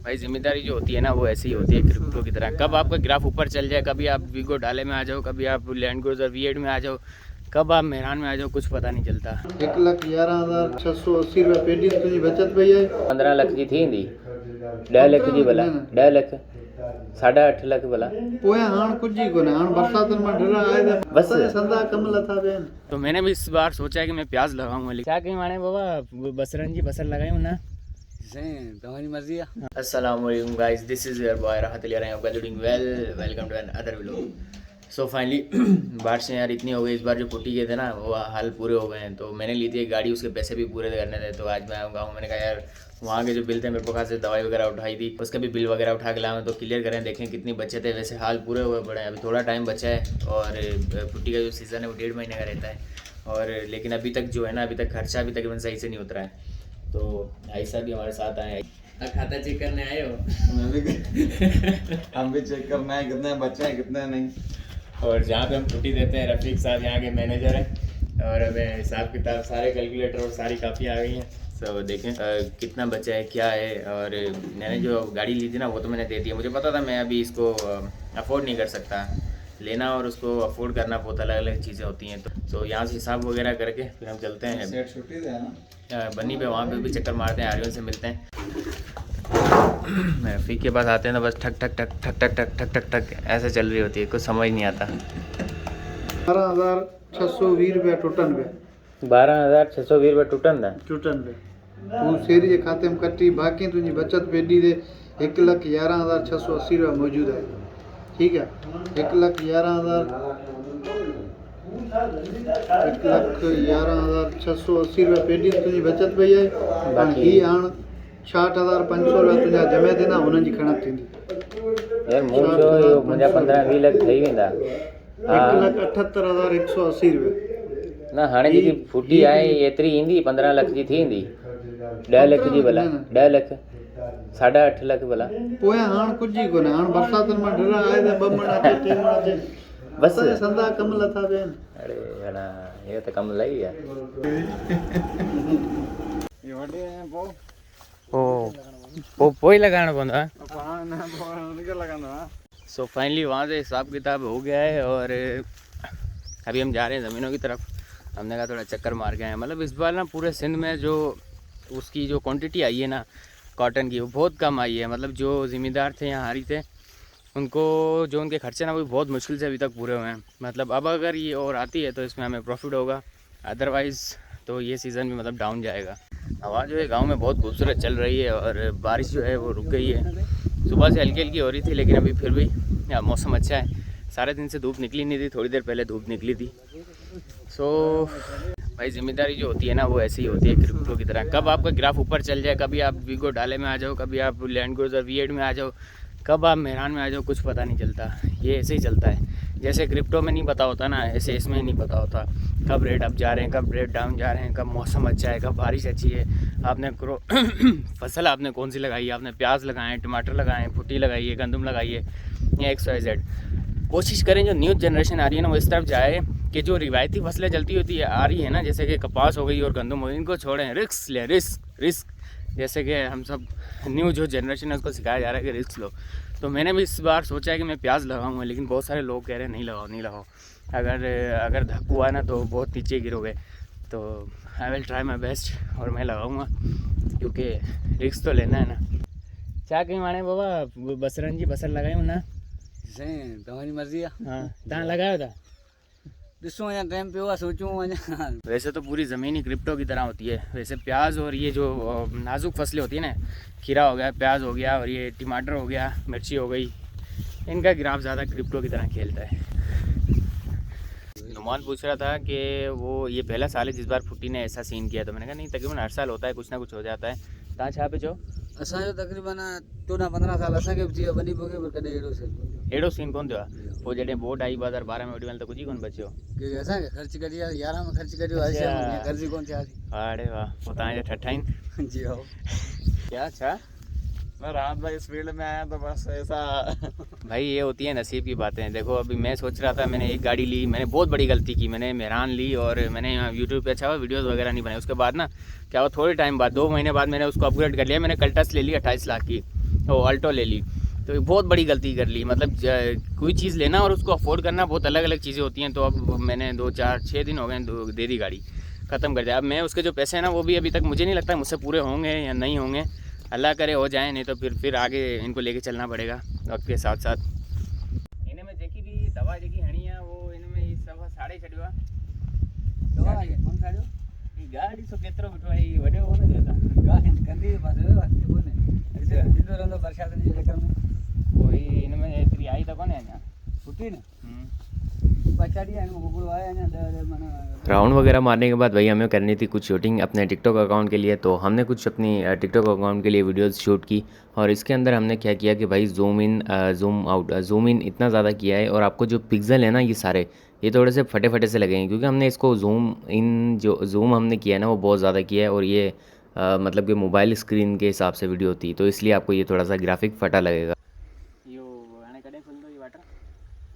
भाई जिम्मेदारी जो होती है ना वो ऐसी ही होती है क्रिप्टो की तरह। कब आपका ग्राफ ऊपर चल जाए, कभी आप वीगो डाले में आ जाओ, कभी आप लैंड क्रूजर V8 में आ जाओ, कब आप मेहरान में आ जाओ, कुछ पता नहीं चलता। 1,11,680 पेटी तुझी बचत पई है। 15 लाख जी थी ईंदी, 10 लाख जी भला, 10 लाख 8.5 लाख भला पोया हाण कुछ ही कोने हाण बरसातन में डरा आए थे बस। संदा कम लथा बेन। तो मैंने भी इस बार सोचा है कि मैं प्याज लगाऊंगा, लेकिन क्या कहीं माने बाबा बसरन जी बसर लगाई हूँ ना, तुम्हारी मर्जी है। अस्सलाम वालेकुम guys, this is your boy Rahat Ali. I hope you are doing well. Welcome to another vlog. So finally बारिशें यार इतनी हो गई इस बार, जो पुट्टी गए थे ना वो हाल पूरे हो गए हैं। तो मैंने ली थी एक गाड़ी, उसके पैसे भी पूरे करने थे। तो आज मैं आऊँगा हूँ, मैंने कहा यार वहाँ के जो बिल थे, मेरे को खास दवाई वगैरह उठाई थी, उसका भी बिल वगैरह उठा के लाऊँ तो क्लियर करें, देखें कितनी बचे थे। वैसे हाल पूरे हुए पड़े हैं, अभी थोड़ा टाइम बचा है और पुट्टी का जो सीज़न है वो 1.5 महीने का रहता है। और लेकिन अभी तक जो है ना, अभी तक खर्चा अभी तक सही से नहीं उतरा है। तो भाई साहब भी हमारे साथ आए हैं। खाता चेक करने आए हो? हम भी चेक करना है कितने बच्चे हैं कितने नहीं। और जहाँ पे हम छुट्टी देते हैं, रफ़ीक साहब यहाँ के मैनेजर हैं और हमें हिसाब किताब सारे कैलकुलेटर और सारी कापियाँ आ गई हैं। सब देखें कितना बचा है क्या है। और मैंने जो गाड़ी ली थी ना वो तो मैंने दे दी। मुझे पता था मैं अभी इसको अफोर्ड नहीं कर सकता, लेना और उसको अफोर्ड करना बहुत अलग अलग चीज़ें होती हैं। तो यहाँ से हिसाब वगैरह करके फिर हम चलते हैं छुट्टी दे ना बन्नी पे, वहाँ पे भी चक्कर मारते हैं, आर्यन से मिलते हैं। रफ़ीक के पास आते हैं ना, बस ठक ठक ठक ठक ठक ठक ठक ठक ठक ऐसे चल रही होती है, कुछ समझ नहीं आता। 12,620 रुपया टूटन पे 12,620 रुपये टूटन था। टूटन पे तू शेरी के खाते में कटी, बाकी तुझी बचत पेडी दे 1,11,680 रुपया मौजूद है। ठीक है, 1,11,680 रुपया पेडी तुझी बचत पई है। बाकी हाण 60,500 रुपया तुझा जमे थे ना उन्हनि जी खणप थींदी। यार मुझे मुंहिंजा 15-20 लख ठही वेंदा। 1,78,180 रुपया ना हाणे जेकी फूटी आहे एतिरी ईंदी, 15 लख जी थी ईंदी, 10 लख जी भला, 10 लख 8.5 लख भला। पोया हाण कुछ ही कोने हाण बरसातन में डरा आए थे 2 महीना थे 3 महीना थे बस संदा कम लथा बेन। अरे अड़ा ये तो कम लई है। ये वडे हैं वो ओ पोई लगाना पवंदो है। पाण ना उनके लगाना है। सो फाइनली वहाँ से हिसाब किताब हो गया है और अभी हम जा रहे हैं ज़मीनों की तरफ। हमने कहा थोड़ा चक्कर मार के आए। मतलब इस बार ना पूरे सिंध में जो उसकी जो क्वांटिटी आई है ना कॉटन की, वो बहुत कम आई है। मतलब जो ज़िम्मेदार थे यहाँ हारी थे, उनको जो उनके खर्चे ना वो बहुत मुश्किल से अभी तक पूरे हुए हैं। मतलब अब अगर ये और आती है तो इसमें हमें प्रॉफिट होगा, अदरवाइज़ तो ये सीज़न भी मतलब डाउन जाएगा। हवा जो है गांव में बहुत खूबसूरत चल रही है और बारिश जो है वो रुक गई है। सुबह से हल्की हल्की हो रही थी, लेकिन अभी फिर भी मौसम अच्छा है। सारे दिन से धूप निकली नहीं थी, थोड़ी देर पहले धूप निकली थी। सो भाई जिम्मेदारी जो होती है ना वो ऐसी ही होती है क्रिप्टो की तरह। कब आपका ग्राफ ऊपर चल जाए, कभी आप वीगो डाले में आ जाओ, कभी आप लैंड क्रूजर V8 में आ जाओ, कब आप मेहरान में आ जाओ, कुछ पता नहीं चलता। ये ऐसे ही चलता है। जैसे क्रिप्टो में नहीं पता होता ना, ऐसे इसमें ही नहीं पता होता कब रेट अप जा रहे हैं, कब रेट डाउन जा रहे हैं, कब मौसम अच्छा है, कब बारिश अच्छी है। आपने फसल आपने कौन सी लगाई है, आपने प्याज लगाए हैं, टमाटर लगाए हैं, फुटी लगाई है, गंदम लगाई है, या XYZ। कोशिश करें जो न्यू जनरेशन आ रही है ना वो इस तरफ जाए कि जो रिवायती फसलें चलती होती है आ रही है ना, जैसे कि कपास हो गई और गंदम हो गई, इनको छोड़ें, रिस्क लें, रिस्क। जैसे कि हम सब न्यू जो जनरेशन है उसको सिखाया जा रहा है कि रिस्क लो। तो मैंने भी इस बार सोचा है कि मैं प्याज लगाऊंगा, लेकिन बहुत सारे लोग कह रहे हैं नहीं लगाओ, अगर धक हुआ ना तो बहुत नीचे गिरोगे। तो I will try my best और मैं लगाऊंगा, क्योंकि रिस्क तो लेना है ना। क्या कहीं माने बाबा बसरन जी बसर लगाए हो ना? तुम्हारी मर्जी है। हाँ तहाँ लगाया था। ॾिसो अञा टाइम पियो आहे सोचूं अञा। वैसे तो पूरी ज़मीन ही क्रिप्टो की तरह होती है। वैसे प्याज और ये जो नाजुक फसलें होती है ना, खीरा हो गया, प्याज हो गया और ये टमाटर हो गया, मिर्ची हो गई, इनका ग्राफ ज़्यादा क्रिप्टो की तरह खेलता है। नुमान पूछ रहा था कि वो ये पहला साल है जिस बार फुट्टी ने ऐसा सीन किया। तो मैंने कहा नहीं, तकरीबन हर साल होता है, कुछ ना कुछ हो जाता है। तव्हां छा पियो चओ? असांजो तक़रीबन 14-15 साल असांखे बि थी वियो वञी पोइ पर कॾहिं अहिड़ो सीन कोन थियो आहे। पोइ जॾहिं बोट आई 2012 में, ओॾी महिल त कुझु ई कोन बचियो। की असांखे ख़र्च कढी आहे 11 में ख़र्च कढियो आहे, कर्ज़ी कोन थिया। अरे वाह, पोइ तव्हांजा ठठा आहिनि। जी हाँ। क्या छा मैं रात भाई इस फील्ड में आया तो बस ऐसा। भाई ये होती है नसीब की बातें। देखो अभी मैं सोच रहा था, मैंने एक गाड़ी ली, मैंने बहुत बड़ी गलती की, मैंने मेहरान ली और मैंने यहाँ यूट्यूब पे अच्छा हुआ वीडियोस वगैरह नहीं बनाए। उसके बाद ना क्या हुआ, थोड़े टाइम बाद 2 महीने बाद मैंने उसको अपग्रेड कर लिया। मैंने कल्टस ले ली 28 लाख की वो अल्टो ले ली, तो बहुत बड़ी गलती कर ली। मतलब कोई चीज़ लेना और उसको अफोर्ड करना बहुत अलग अलग चीज़ें होती हैं। तो अब मैंने 2-4-6 दिन हो गए दे दी गाड़ी, ख़त्म कर दिया। अब मैं उसके जो पैसे हैं ना वो भी अभी तक मुझे नहीं लगता मुझसे पूरे होंगे या नहीं होंगे, अल्लाह करे हो जाए, नहीं तो फिर आगे इनको लेके चलना पड़ेगा वक्त के साथ साथ। इन्हें में जेकी भी दवा जेकी हणी है वो इनमें ये सब साड़े छड़ियो कौन साड़ियो गाड़ी सो केतिरो बिठो है वॾो कोन देता गाड़ी कंदी पासे बाकी कोने ऐसे दिंदो रहंदो बरसात जे चक्कर में कोई इनमें एतरी आई तो कोने अञा छुट्टी ने पछाड़ी आने को आया ने माने राउंड वगैरह मारने के बाद भाई हमें करनी थी कुछ शूटिंग अपने टिकटॉक अकाउंट के लिए, तो हमने कुछ अपनी टिकटॉक अकाउंट के लिए वीडियोस शूट की। और इसके अंदर हमने क्या किया कि भाई zoom in zoom out zoom in इतना ज़्यादा किया है, और आपको जो पिक्सल है ना ये सारे ये थोड़े से फटे फटे से लगेंगे, क्योंकि हमने इसको जूम इन जो जूम हमने किया है ना वो बहुत ज़्यादा किया है, और ये मतलब कि मोबाइल स्क्रीन के हिसाब से वीडियो थी, तो इसलिए आपको ये थोड़ा सा ग्राफिक फटा लगेगा। यो हाणे कॾहिं खुलंदो ये वाटर?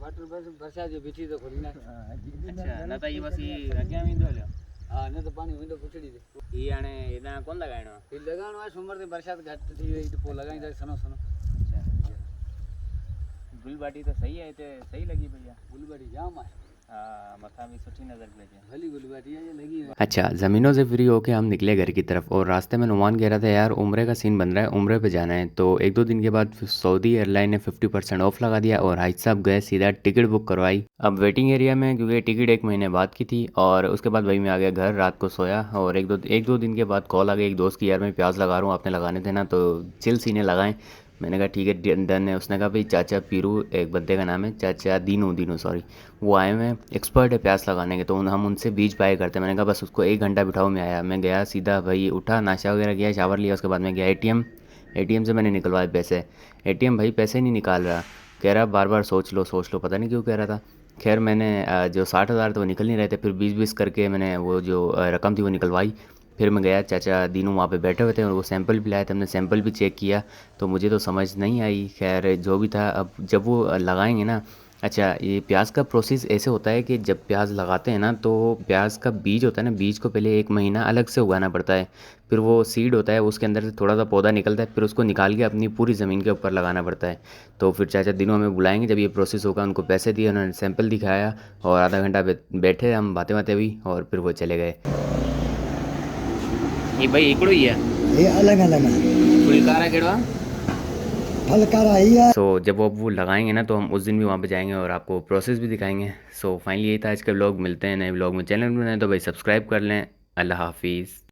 वाटर बस बरसात जो बीठी तो खोली ना अच्छा न त ये बस ये अॻियां वेंदो हलियो हां ने तो पानी विंडो पुछड़ी दे ये हाणे हेॾां कोन लॻाइणो आहे? ये लगाणो है सोमवार ते बरसात घट थी वई तो पो लगाई दे सनो सनो अच्छा गुल बाटी तो सही है, हिते सही लगी भैया गुलबाड़ी जाम है हाँ मथा भी सुठी नज़र पई अचे। भली गुलबाड़ी है ये लगी है। अच्छा, ज़मीनों से फ्री होके हम निकले घर की तरफ, और रास्ते में नुमान कह रहा था यार उम्रे का सीन बन रहा है, उम्रे पे जाना है। तो 1-2 दिन के बाद सऊदी एयरलाइन ने 50% ऑफ लगा दिया, और हाजी साहब गए सीधा टिकट बुक करवाई। अब वेटिंग एरिया में, क्योंकि टिकट 1 महीने बाद की थी, और उसके बाद भाई मैं आ गया घर, रात को सोया, और एक दो दिन के बाद कॉल आ गई एक दोस्त की, यार मैं प्याज लगा रहा हूँ, आपने लगाने थे ना, तो चिल सीने लगाएं। मैंने कहा ठीक है डन है। उसने कहा भाई चाचा पीरू, एक बंदे का नाम है चाचा दीनू सॉरी, वो आए हुए हैं, एक्सपर्ट है प्याज लगाने के, तो हम उनसे बीज पाए करते हैं। मैंने कहा बस उसको 1 घंटा बिठाओ। मैं आया, मैं गया सीधा भाई, उठा नाश्ता वगैरह किया, शावर लिया, उसके बाद मैं गया एटीएम से मैंने निकलवाए पैसे। एटीएम भाई पैसे नहीं निकाल रहा, कह रहा बार बार सोच लो, पता नहीं क्यों कह रहा था। खैर मैंने जो 60,000 तो वो निकल नहीं रहे थे, फिर 20-20 करके मैंने वो जो रकम थी वो निकलवाई। फिर मैं गया, चाचा दीनू वहाँ पे बैठे हुए थे, और वो सैंपल भी लाए थे, हमने सैंपल भी चेक किया, तो मुझे तो समझ नहीं आई। खैर जो भी था, अब जब वो लगाएंगे ना, अच्छा ये प्याज का प्रोसेस ऐसे होता है कि जब प्याज लगाते हैं ना, तो प्याज का बीज होता है ना, बीज को पहले 1 महीना अलग से उगाना पड़ता है, फिर वो सीड होता है, उसके अंदर से थोड़ा सा पौधा निकलता है, फिर उसको निकाल के अपनी पूरी ज़मीन के ऊपर लगाना पड़ता है। तो फिर चाचा दिनों हमें बुलाएंगे जब ये प्रोसेस होगा, उनको पैसे दिए, उन्होंने सैंपल दिखाया, और आधा घंटा बैठे हम बातें हुई, और फिर वो चले गए। ये भाई हिकिड़ो ही है, ये अलग अलग है फुलकारा कहिड़ो आहे? फलकारा ही है। सो जब वो लगाएंगे ना, तो हम उस दिन भी वहाँ पे जाएंगे और आपको प्रोसेस भी दिखाएंगे। सो फाइनली यही था आज का व्लॉग। मिलते हैं नए व्लॉग में। चैनल में नए तो भाई सब्सक्राइब कर लें। अल्लाह हाफिज़।